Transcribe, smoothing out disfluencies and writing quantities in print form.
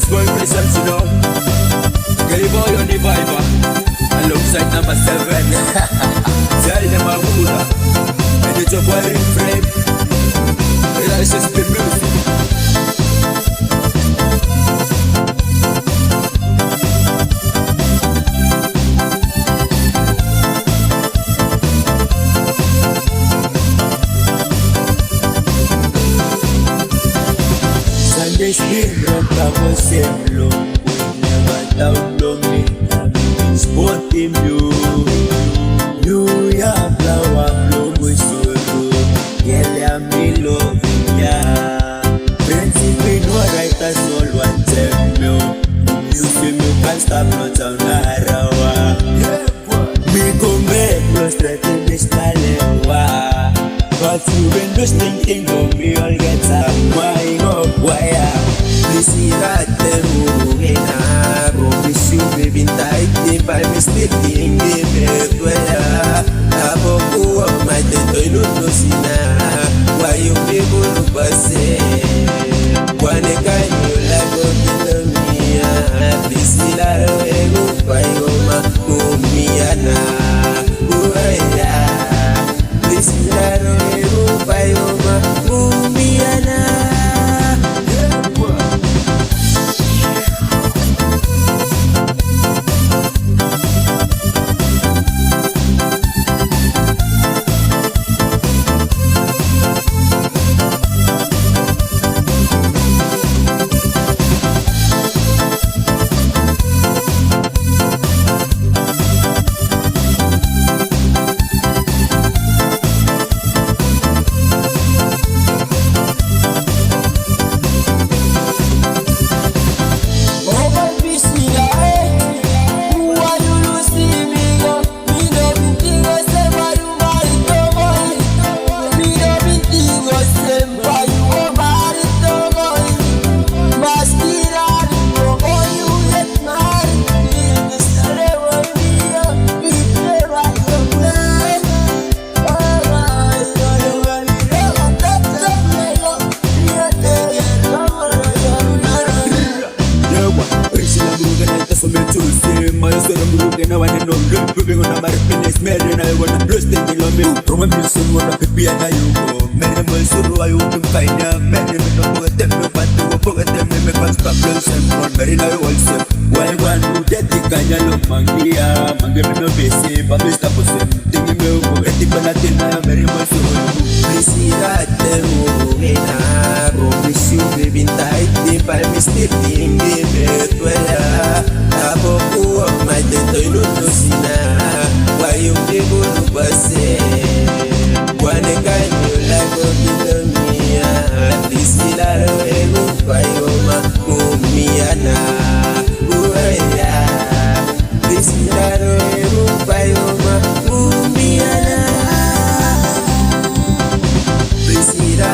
boy presents, you know. Gay boy on the Viber, alongside number 7. Tell them I'm Buddha, and it's your boy Realphrame. It's S.S.P music. Sunday's been rock, I was same low. We never down me. Sporting you. You ya flower bloom with so good. Yeah, me loving ya. Principally, no right as all one time you. You see me can't stop no town narawa. Me come back, no straight to this palewa. But you been listening to me, all get some wine up wire. Priscilla, Murugeina, promise you baby tight if I mistake in the Bwoii. Aboku of my dead, no sina. Why you people look passe? One kind you like of me. Priscilla, go by Oma, Mumiana. Bwoii. Priscilla, go by Oma, Mumiana. Murugeina wanna know good proving on a marfiness marrying I wanna trust in the me from a person wanna be an ayuko marry my suru I can find a marry me no forget them no but to forget them me fast problems and one marry I also why one who get the kanya look mangia mangia me no base but me stop us thinking me go get the panatina marry my suru Priscilla Murugeina promise you baby tight if I mistake in the Bwoii. Aboku of my dead, no sina. Why you people look passe? One kind you like of me. Priscilla, go by Oma, Mumiana. Bwoii. Priscilla, go by Oma, Mumiana. Priscilla,